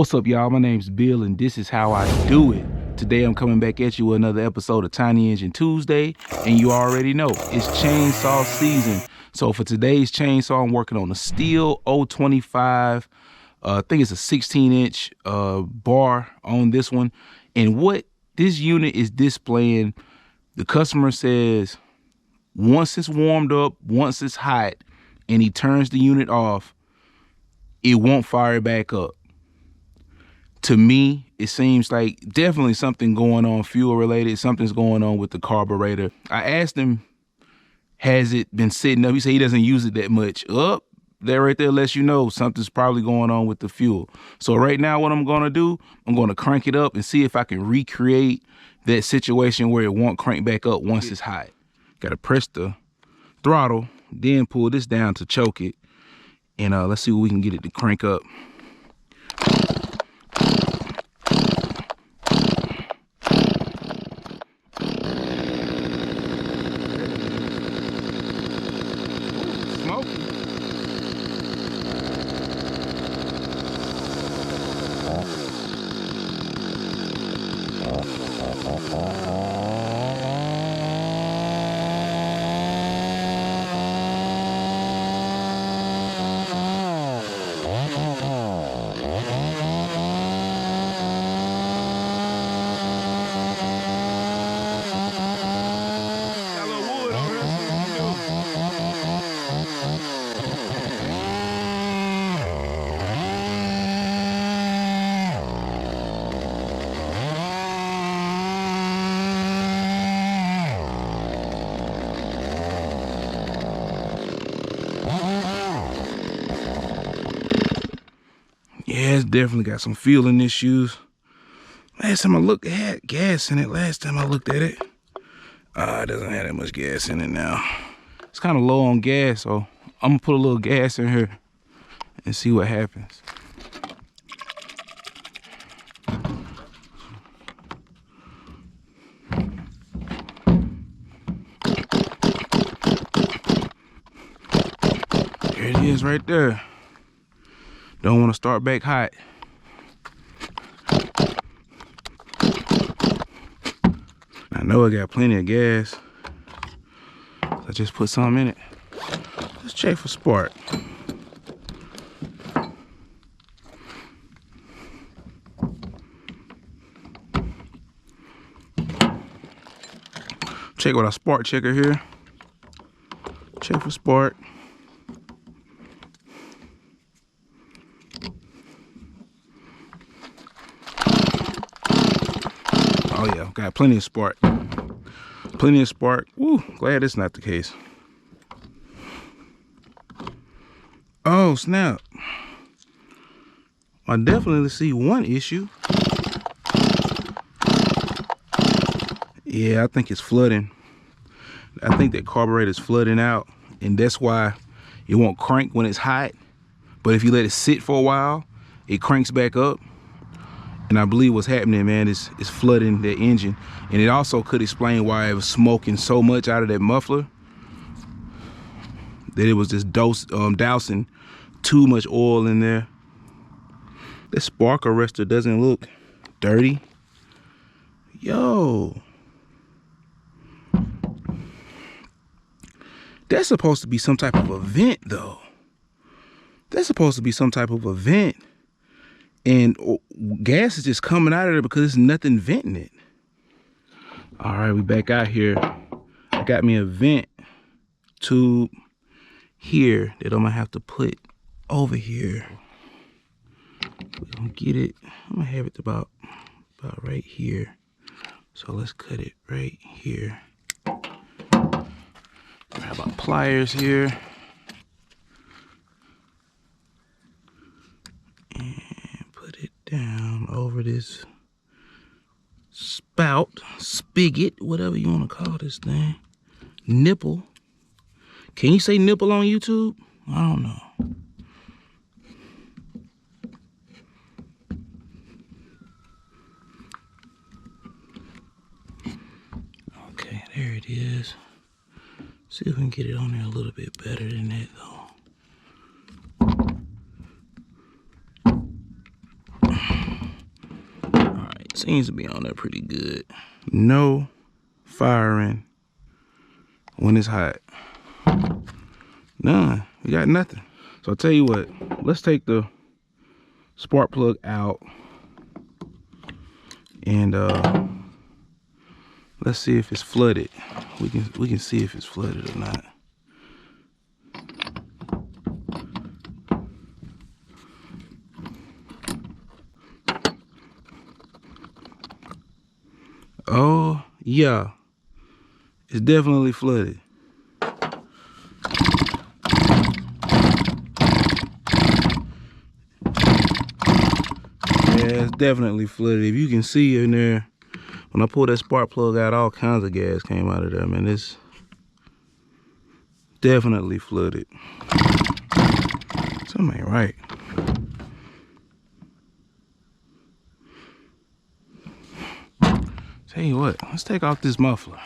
What's up, y'all? My name's Bill, and this is how I do it. Today, I'm coming back at you with another episode of Tiny Engine Tuesday, and you already know, it's chainsaw season. So for today's chainsaw, I'm working on a Stihl 025. I think it's a 16-inch bar on this one. And what this unit is displaying, the customer says, once it's warmed up, once it's hot, and he turns the unit off, it won't fire back up. To me, it seems like definitely something going on fuel related. Something's going on with the carburetor. I asked him, has it been sitting up? He said he doesn't use it that much. Up there, right there lets you know something's probably going on with the fuel. So right now what I'm going to do, I'm going to crank it up and see if I can recreate that situation where it won't crank back up once it's hot. Got to press the throttle, then pull this down to choke it. And let's see what we can get it to crank up. Yeah, it's definitely got some fueling issues. Last time I looked, it had gas in it. Last time I looked at it, it doesn't have that much gas in it now. It's kind of low on gas, so I'm gonna put a little gas in here and see what happens. There it is right there. Don't want to start back hot. I know I got plenty of gas. I just put some in it. Let's check for spark. Check with our spark checker here. Check for spark. Oh yeah, got plenty of spark. Plenty of spark. Woo, glad it's not the case. Oh snap. I definitely see one issue. Yeah, I think it's flooding. I think that carburetor is flooding out, and that's why it won't crank when it's hot. But if you let it sit for a while, it cranks back up. And I believe what's happening, man, is flooding the engine. And it also could explain why it was smoking so much out of that muffler, that it was just dousing too much oil in there. This spark arrestor doesn't look dirty. Yo. That's supposed to be some type of a vent, though. That's supposed to be some type of a vent. And gas is just coming out of there because there's nothing venting it. All right, we back out here. I got me a vent tube here that I'm gonna have to put over here. We're gonna get it. I'm gonna have it about right here. So let's cut it right here. Grab our pliers here. Down over this spout, spigot, whatever you want to call this thing. Nipple. Can you say nipple on YouTube? I don't know. Okay, there it is. See if we can get it on there a little bit better than that though. Seems to be on there pretty good. No firing when it's hot. None. We got nothing. So I'll tell you what, let's take the spark plug out and let's see if it's flooded. We can see if it's flooded or not. Oh yeah, it's definitely flooded. Yeah, it's definitely flooded. If you can see in there, when I pulled that spark plug out, all kinds of gas came out of there, man. It's definitely flooded. Something ain't right. Tell you what, let's take off this muffler.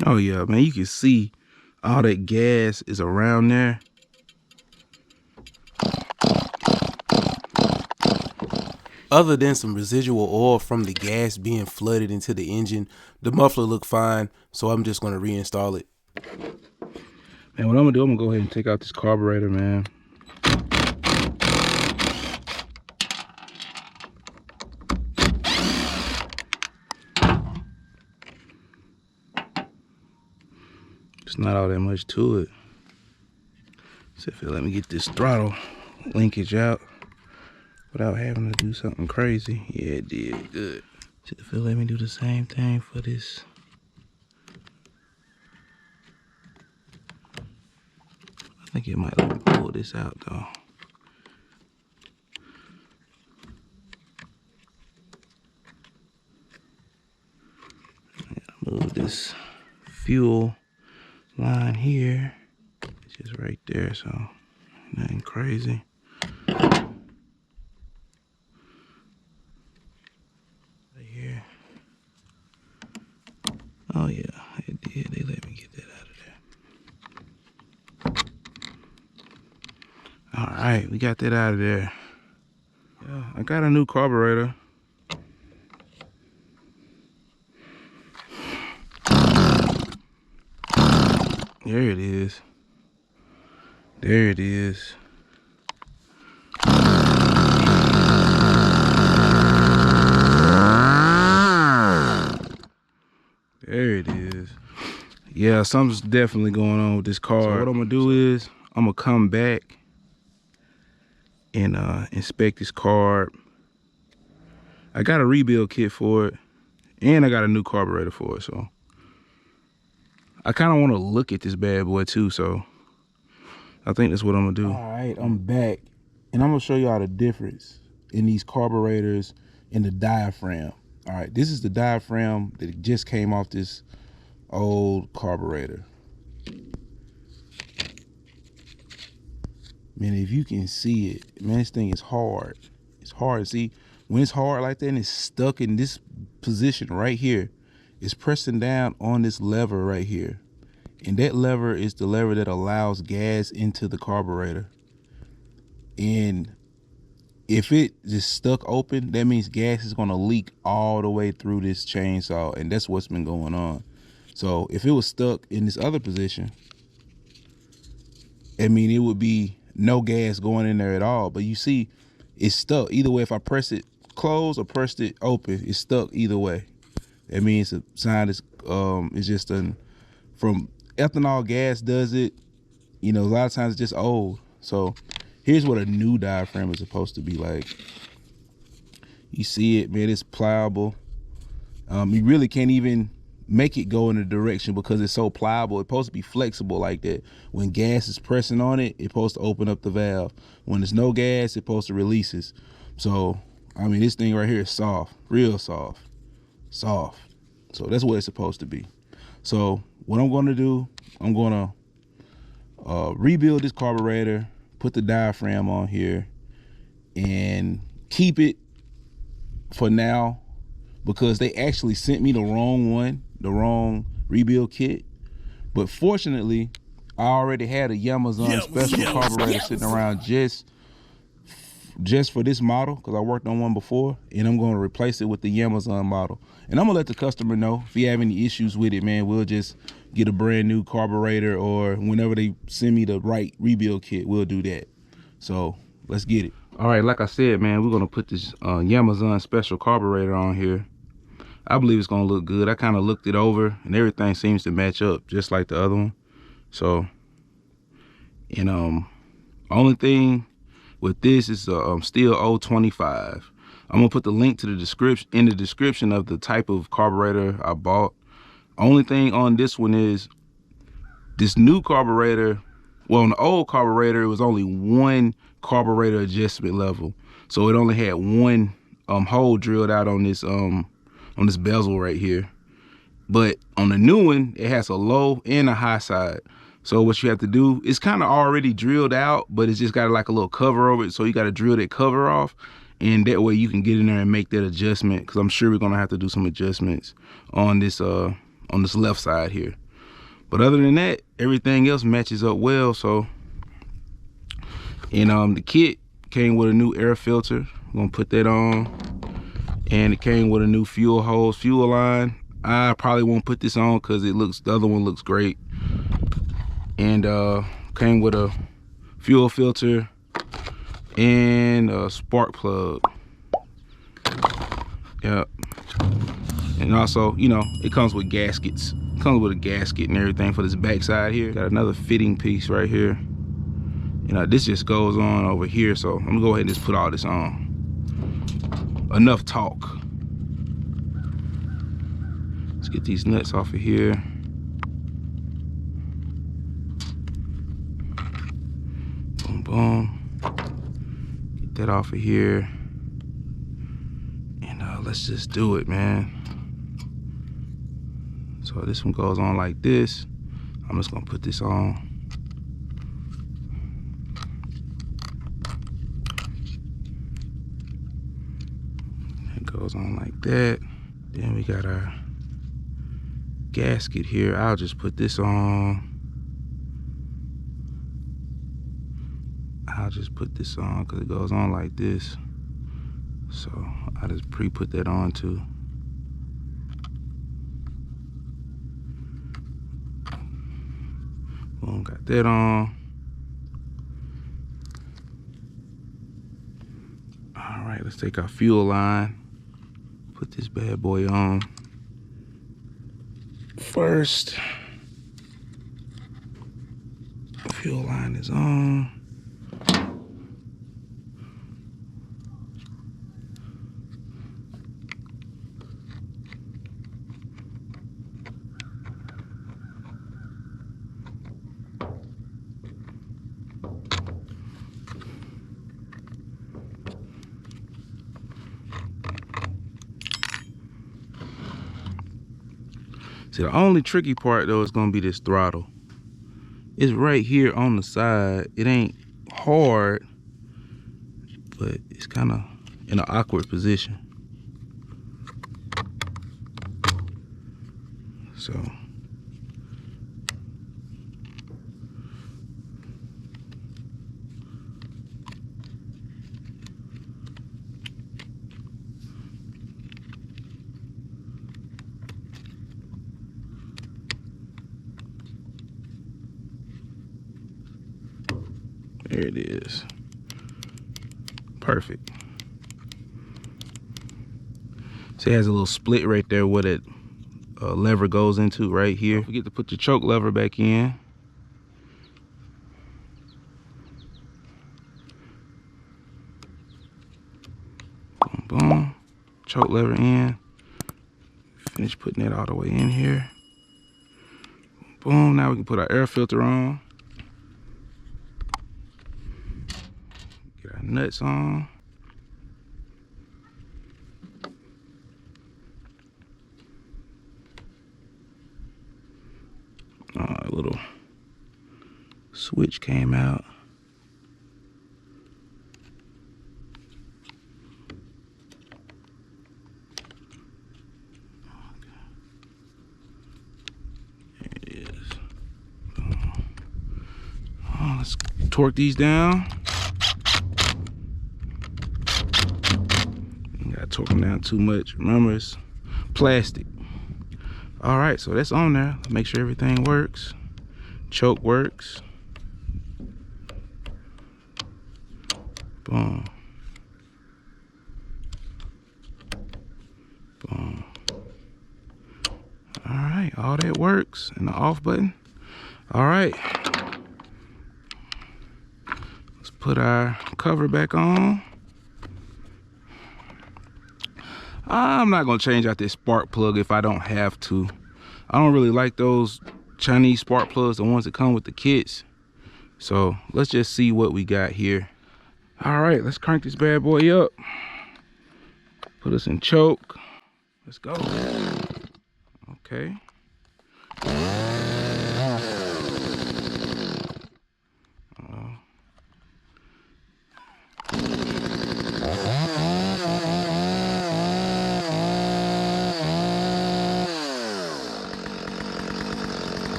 Oh yeah, man, you can see all that gas is around there. Other than some residual oil from the gas being flooded into the engine, the muffler looked fine, so I'm just gonna reinstall it. Man, what I'm gonna do, I'm gonna go ahead and take out this carburetor, man. It's not all that much to it. So if it let me get this throttle linkage out without having to do something crazy. Yeah, it did. Good. So if it let me do the same thing for this. I think it might let me pull this out though. Move this fuel line here. It's just right there, so nothing crazy. Right here. Oh yeah, it did. They let me get that out of there. All right, we got that out of there. Yeah, I got a new carburetor. There it is. There it is. There it is. Yeah, something's definitely going on with this car. So what I'm gonna do is I'm gonna come back and inspect this carb. I got a rebuild kit for it, and I got a new carburetor for it. So I kind of want to look at this bad boy too. So I think that's what I'm gonna do. All right, I'm back, and I'm gonna show y'all the difference in these carburetors and the diaphragm. All right, this is the diaphragm that just came off this old carburetor. Man, if you can see it, man, this thing is hard. It's hard. See, when it's hard like that and it's stuck in this position right here, it's pressing down on this lever right here. And that lever is the lever that allows gas into the carburetor. And if it just stuck open, that means gas is gonna leak all the way through this chainsaw, and that's what's been going on. So if it was stuck in this other position, I mean, it would be no gas going in there at all. But you see, it's stuck. Either way, if I press it closed or pressed it open, it's stuck either way. That means the sign is just from ethanol gas does it. You know, a lot of times it's just old. So here's what a new diaphragm is supposed to be like. You see it, man, it's pliable. You really can't even make it go in a direction because it's so pliable. It's supposed to be flexible like that. When gas is pressing on it, it's supposed to open up the valve. When there's no gas, it's supposed to release it. So, I mean, this thing right here is soft, real soft, soft. So that's what it's supposed to be. So what I'm gonna do, I'm gonna rebuild this carburetor, put the diaphragm on here, and keep it for now. because they actually sent me the wrong one, the wrong rebuild kit. But fortunately, I already had a Amazon special carburetor sitting around just for this model, because I worked on one before, and I'm going to replace it with the Amazon model. And I'm gonna let the customer know if you have any issues with it, man. We'll just get a brand new carburetor, or whenever they send me the right rebuild kit, we'll do that. So let's get it. All right, like I said, man, we're gonna put this Amazon special carburetor on here. I believe it's gonna look good. I kind of looked it over, and everything seems to match up just like the other one. So, and only thing with this is Stihl 025. I'm gonna put the link to the description in the description of the type of carburetor I bought. Only thing on this one is this new carburetor. Well, on the old carburetor, it was only one carburetor adjustment level, so it only had one hole drilled out on this bezel right here. But on the new one, it has a low and a high side. So what you have to do, it's kind of already drilled out, but it's just got like a little cover over it. So you got to drill that cover off, and that way you can get in there and make that adjustment, because I'm sure we're gonna have to do some adjustments on this left side here. But other than that, everything else matches up well. So, and the kit came with a new air filter. I'm gonna put that on, and it came with a new fuel hose, fuel line. I probably won't put this on because the other one looks great. And came with a fuel filter and a spark plug. Yep. And also, you know, it comes with gaskets. It comes with a gasket and everything for this back side here. Got another fitting piece right here. You know, this just goes on over here. So I'm gonna go ahead and just put all this on. Enough talk. Let's get these nuts off of here. Boom, boom. Get that off of here. And let's just do it, man. So this one goes on like this. I'm just gonna put this on. It goes on like that. Then we got our gasket here. I'll just put this on. I'll just put this on because it goes on like this. So I just pre-put that on too. Boom, got that on. All right, let's take our fuel line. Put this bad boy on first. Fuel line is on. See, the only tricky part though is gonna be this throttle. It's right here on the side. It ain't hard, but it's kind of in an awkward position. So there it is. Perfect. So it has a little split right there where that lever goes into right here. Don't forget to put your choke lever back in. Boom, boom. Choke lever in. Finish putting that all the way in here. Boom. Now we can put our air filter on. Get our nuts on. A little switch came out. torque these down. You gotta torque them down too much. Remember, it's plastic. All right, so that's on there. Make sure everything works. Choke works. Boom. Boom. All right, all that works. And the off button. All right. Let's put our cover back on. I'm not gonna change out this spark plug if I don't have to. I don't really like those Chinese spark plugs, the ones that come with the kits. So let's just see what we got here. All right, let's crank this bad boy up. Put us in choke. Let's go. Okay.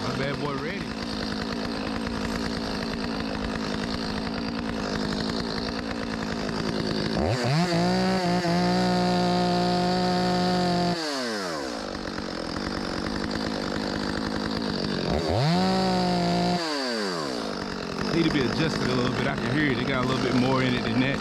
My bad boy ready. Need to be adjusted a little bit. I can hear it. It got a little bit more in it than that.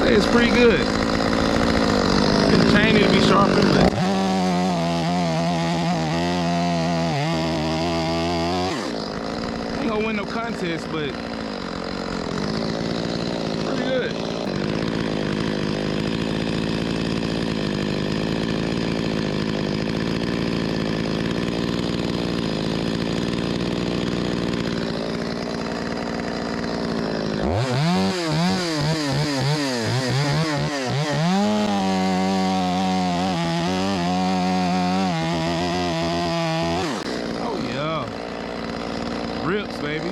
It's pretty good. The chain need to be sharper, but ain't gonna win no contest, but pretty good. Rips, baby.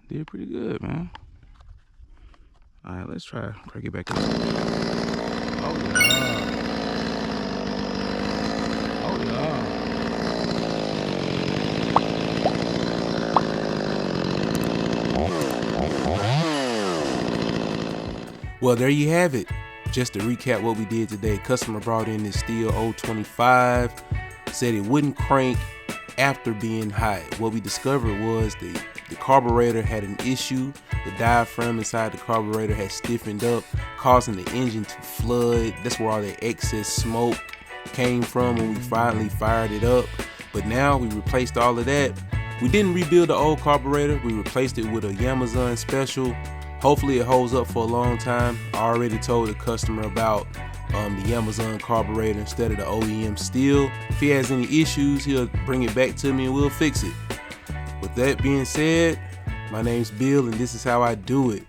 Did pretty good, man. All right, let's try crank it back up. Oh yeah. Oh yeah. Well, there you have it. Just to recap what we did today, customer brought in this Stihl 025, said it wouldn't crank after being hot. What we discovered was the carburetor had an issue. The diaphragm inside the carburetor had stiffened up, causing the engine to flood. That's where all the excess smoke came from when we finally fired it up. But now we replaced all of that. We didn't rebuild the old carburetor. We replaced it with a Amazon special. Hopefully it holds up for a long time. I already told the customer about the Amazon carburetor instead of the OEM Stihl. If he has any issues, he'll bring it back to me and we'll fix it. With that being said, my name's Bill and this is how I do it.